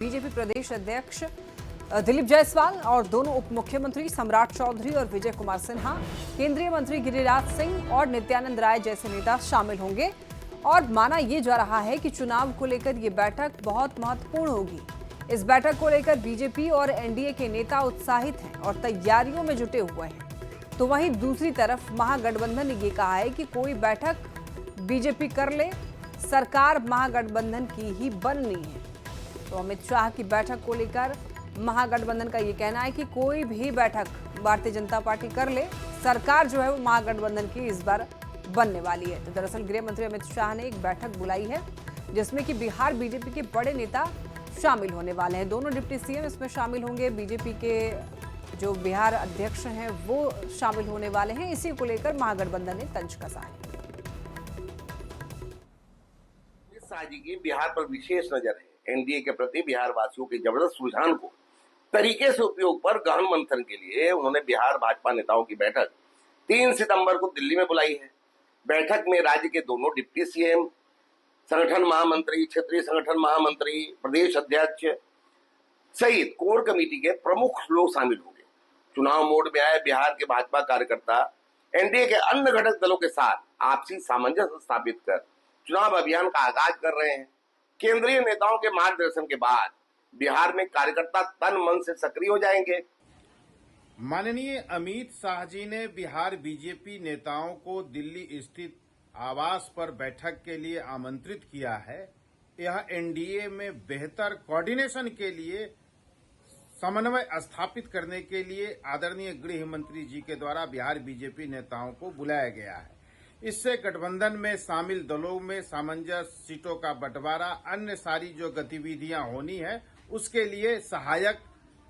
BJP प्रदेश अध्यक्ष दिलीप जायसवाल और दोनों उप मुख्यमंत्री सम्राट चौधरी और विजय कुमार सिन्हा, केंद्रीय मंत्री गिरिराज सिंह और नित्यानंद राय जैसे नेता शामिल होंगे। और माना यह जा रहा है कि चुनाव को लेकर यह बैठक बहुत महत्वपूर्ण होगी। इस बैठक को लेकर बीजेपी और एनडीए के नेता उत्साहित हैं और तैयारियों में जुटे हुए हैं। तो वहीं दूसरी तरफ महागठबंधन ने यह कहा है कि कोई बैठक बीजेपी कर ले, सरकार महागठबंधन की ही बननी है। तो अमित शाह की बैठक को लेकर महागठबंधन का ये कहना है कि कोई भी बैठक भारतीय जनता पार्टी कर ले, सरकार जो है वो महागठबंधन की इस बार बनने वाली है। तो दरअसल गृह मंत्री अमित शाह ने एक बैठक बुलाई है जिसमें कि बिहार बीजेपी के बड़े नेता शामिल होने वाले हैं। दोनों डिप्टी सीएम इसमें शामिल होंगे। बीजेपी के जो बिहार अध्यक्ष हैं वो शामिल होने वाले हैं। इसी को लेकर महागठबंधन ने तंज कसा है। शाह जी की बिहार पर विशेष नजर है। एनडीए के प्रति बिहार वासियों के जबरदस्त रुझान को तरीके से उपयोग पर गहन मंथन के लिए उन्होंने बिहार भाजपा नेताओं की बैठक 3 सितंबर को दिल्ली में बुलाई है। बैठक में राज्य के दोनों डिप्टी सीएम, संगठन महामंत्री, क्षेत्रीय संगठन महामंत्री, प्रदेश अध्यक्ष सहित कोर कमेटी के प्रमुख लोग शामिल होंगे। चुनाव मोड में आए बिहार के भाजपा कार्यकर्ता एनडीए के अन्य घटक दलों के साथ आपसी सामंजस्य स्थापित कर चुनाव अभियान का आगाज कर रहे हैं। केंद्रीय नेताओं के मार्गदर्शन के बाद बिहार में कार्यकर्ता तन मन से सक्रिय हो जाएंगे। माननीय अमित शाह जी ने बिहार बीजेपी नेताओं को दिल्ली स्थित आवास पर बैठक के लिए आमंत्रित किया है। यह एनडीए में बेहतर कोऑर्डिनेशन के लिए, समन्वय स्थापित करने के लिए आदरणीय गृह मंत्री जी के द्वारा बिहार बीजेपी नेताओं को बुलाया गया है। इससे गठबंधन में शामिल दलों में सामंजस्य, सीटों का बंटवारा, अन्य सारी जो गतिविधियां होनी है उसके लिए सहायक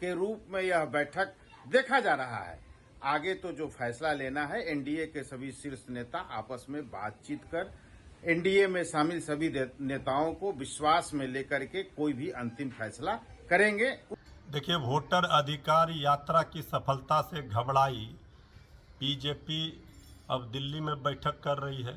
के रूप में यह बैठक देखा जा रहा है। आगे तो जो फैसला लेना है एनडीए के सभी शीर्ष नेता आपस में बातचीत कर एनडीए में शामिल सभी नेताओं को विश्वास में लेकर के कोई भी अंतिम फैसला करेंगे। देखिए, वोटर अधिकार यात्रा की सफलता से घबराई बीजेपी अब दिल्ली में बैठक कर रही है।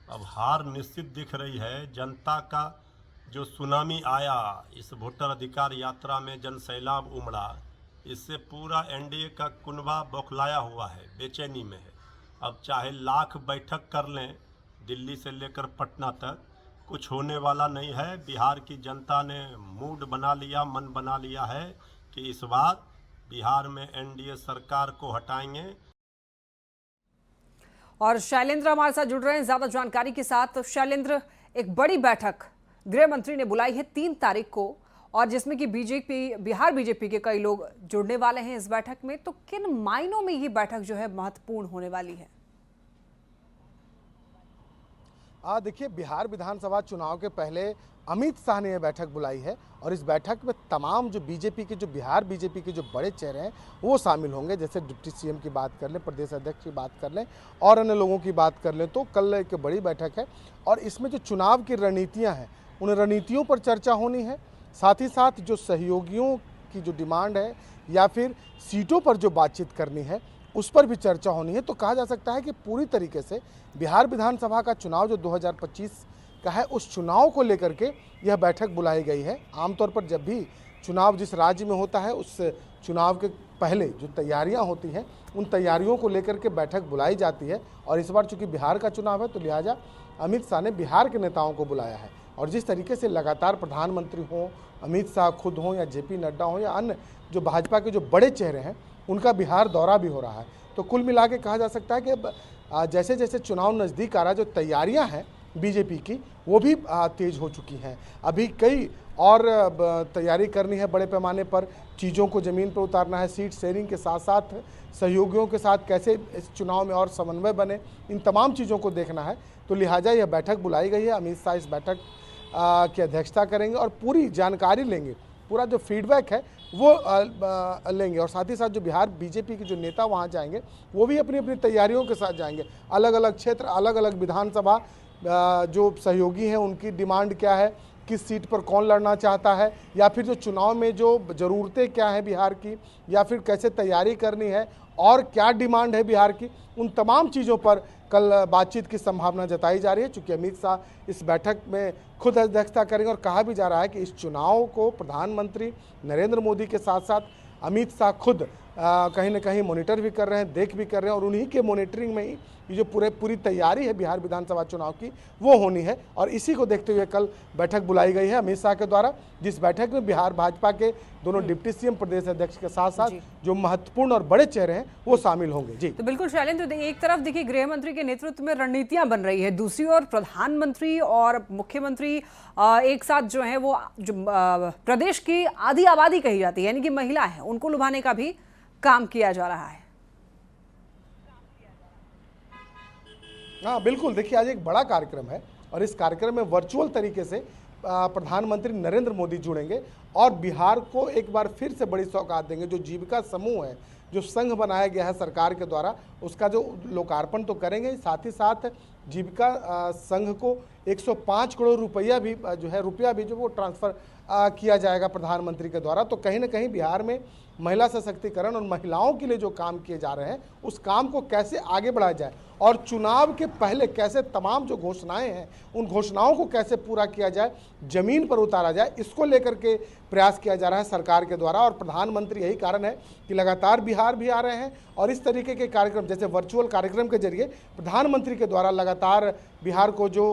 अब हार निश्चित दिख रही है। जनता का जो सुनामी आया, इस वोटर अधिकार यात्रा में जन सैलाब उमड़ा, इससे पूरा एनडीए का कुनबा बौखलाया हुआ है, बेचैनी में है। अब चाहे लाख बैठक कर लें दिल्ली से लेकर पटना तक, कुछ होने वाला नहीं है। बिहार की जनता ने मूड बना लिया, मन बना लिया है कि इस बार बिहार में एनडीए सरकार को हटाएंगे। और शैलेंद्र हमारे साथ जुड़ रहे हैं ज्यादा जानकारी के साथ। तो शैलेंद्र, एक बड़ी बैठक गृह मंत्री ने बुलाई है 3 तारीख को, और जिसमें कि बिहार बीजेपी के कई लोग जुड़ने वाले हैं इस बैठक में। तो किन मायनों में ये बैठक जो है महत्वपूर्ण होने वाली है? देखिए, बिहार विधानसभा चुनाव के पहले अमित शाह ने यह बैठक बुलाई है और इस बैठक में तमाम जो बीजेपी के, जो बिहार बीजेपी के जो बड़े चेहरे हैं वो शामिल होंगे। जैसे डिप्टी सीएम की बात कर लें, प्रदेश अध्यक्ष की बात कर लें और अन्य लोगों की बात कर लें, तो कल एक बड़ी बैठक है और इसमें जो चुनाव की रणनीतियाँ हैं उन रणनीतियों पर चर्चा होनी है। साथ ही साथ जो सहयोगियों की जो डिमांड है या फिर सीटों पर जो बातचीत करनी है उस पर भी चर्चा होनी है। तो कहा जा सकता है कि पूरी तरीके से बिहार विधानसभा का चुनाव जो 2025 का है उस चुनाव को लेकर के यह बैठक बुलाई गई है। आमतौर पर जब भी चुनाव जिस राज्य में होता है उस चुनाव के पहले जो तैयारियां होती हैं उन तैयारियों को लेकर के बैठक बुलाई जाती है और इस बार चूंकि बिहार का चुनाव है तो लिहाजा अमित शाह ने बिहार के नेताओं को बुलाया है। और जिस तरीके से लगातार प्रधानमंत्री हों, अमित शाह खुद हों या जेपी नड्डा हों या अन्य जो भाजपा के जो बड़े चेहरे हैं उनका बिहार दौरा भी हो रहा है। तो कुल मिला के कहा जा सकता है कि जैसे जैसे चुनाव नज़दीक आ रहा है, जो तैयारियां हैं बीजेपी की वो भी तेज़ हो चुकी हैं। अभी कई और तैयारी करनी है बड़े पैमाने पर, चीज़ों को ज़मीन पर उतारना है, सीट शेयरिंग के साथ साथ सहयोगियों के साथ कैसे इस चुनाव में और समन्वय बने, इन तमाम चीज़ों को देखना है। तो लिहाजा यह बैठक बुलाई गई है। अमित शाह इस बैठक की अध्यक्षता करेंगे और पूरी जानकारी लेंगे, पूरा जो फीडबैक है वो लेंगे। और साथ ही साथ जो बिहार बीजेपी के जो नेता वहाँ जाएंगे वो भी अपनी अपनी तैयारियों के साथ जाएंगे। अलग अलग क्षेत्र, अलग अलग विधानसभा जो सहयोगी हैं उनकी डिमांड क्या है, किस सीट पर कौन लड़ना चाहता है, या फिर जो चुनाव में जो ज़रूरतें क्या हैं बिहार की, या फिर कैसे तैयारी करनी है और क्या डिमांड है बिहार की, उन तमाम चीज़ों पर कल बातचीत की संभावना जताई जा रही है, चूंकि अमित शाह इस बैठक में खुद अध्यक्षता करेंगे और कहा भी जा रहा है कि इस चुनाव को प्रधानमंत्री नरेंद्र मोदी के साथ साथ अमित शाह खुद कहीं ना कहीं मॉनिटर भी कर रहे हैं, देख भी कर रहे हैं, और उन्हीं के मॉनिटरिंग में ही ये जो पूरी तैयारी है बिहार विधानसभा चुनाव की वो होनी है। और इसी को देखते हुए कल बैठक बुलाई गई है अमित शाह के द्वारा, जिस बैठक में बिहार भाजपा के दोनों डिप्टी सीएम, प्रदेश अध्यक्ष के साथ साथ जो महत्वपूर्ण और बड़े चेहरे हैं वो शामिल होंगे। जी तो बिल्कुल शैलेंद्र, एक तरफ देखिए गृह मंत्री के नेतृत्व में रणनीतियां बन रही है, दूसरी ओर प्रधानमंत्री और मुख्यमंत्री एक साथ जो है वो जो प्रदेश की आधी आबादी कही जाती है यानी कि महिला है, उनको लुभाने का भी काम किया जा रहा है। हाँ बिल्कुल, देखिए आज एक बड़ा कार्यक्रम है और इस कार्यक्रम में वर्चुअल तरीके से प्रधानमंत्री नरेंद्र मोदी जुड़ेंगे और बिहार को एक बार फिर से बड़ी सौगात देंगे। जो जीविका समूह है, जो संघ बनाया गया है सरकार के द्वारा, उसका जो लोकार्पण तो करेंगे, साथ ही साथ जीविका संघ को 105 करोड़ रुपया भी जो वो ट्रांसफर किया जाएगा प्रधानमंत्री के द्वारा। तो कहीं ना कहीं बिहार में महिला सशक्तिकरण और महिलाओं के लिए जो काम किए जा रहे हैं उस काम को कैसे आगे बढ़ाया जाए और चुनाव के पहले कैसे तमाम जो घोषणाएं हैं उन घोषणाओं को कैसे पूरा किया जाए, जमीन पर उतारा जाए, इसको लेकर के प्रयास किया जा रहा है सरकार के द्वारा। और प्रधानमंत्री यही कारण है कि लगातार बिहार भी आ रहे हैं और इस तरीके के कार्यक्रम जैसे वर्चुअल कार्यक्रम के जरिए प्रधानमंत्री के द्वारा लगातार बिहार को जो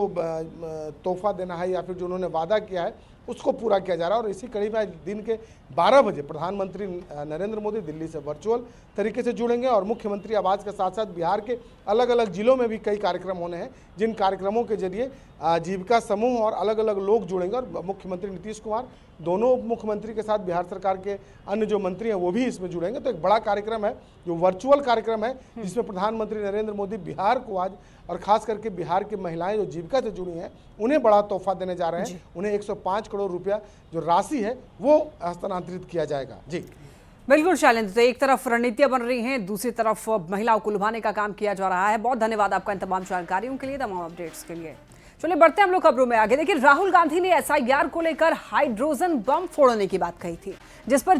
तोहफा देना है या फिर जो उन्होंने वादा किया है उसको पूरा किया जा रहा है। और इसी कड़ी में आज दिन के 12 बजे प्रधानमंत्री नरेंद्र मोदी दिल्ली से वर्चुअल तरीके से जुड़ेंगे और मुख्यमंत्री आवास के साथ साथ बिहार के अलग अलग जिलों में भी कई कार्यक्रम होने हैं, जिन कार्यक्रमों के जरिए जीविका समूह और अलग अलग लोग जुड़ेंगे। और मुख्यमंत्री नीतीश कुमार, दोनों उप मुख्यमंत्री के साथ बिहार सरकार के अन्य जो मंत्री हैं वो भी इसमें जुड़ेंगे। तो एक बड़ा कार्यक्रम है जो वर्चुअल कार्यक्रम है, जिसमें प्रधानमंत्री नरेंद्र मोदी बिहार को आज और खास करके बिहार की महिलाएं जो जीविका से जुड़ी हैं उन्हें बड़ा तोहफा देने जा रहे हैं। उन्हें 105 करोड़ रुपया जो राशि है वो हस्तांतरित किया जाएगा। जी बिल्कुल शैलेंद्र, तो एक तरफ रणनीतियां बन रही हैं, दूसरी तरफ महिलाओं को लुभाने का काम किया जा रहा है। बहुत धन्यवाद आपका इन तमाम जानकारियों के लिए, तमाम अपडेट्स के लिए। चलिए बढ़ते हैं हम लोग खबरों में आगे। देखिए राहुल गांधी ने एसआईआर को लेकर हाइड्रोजन बम फोड़ने की बात कही थी, जिस पर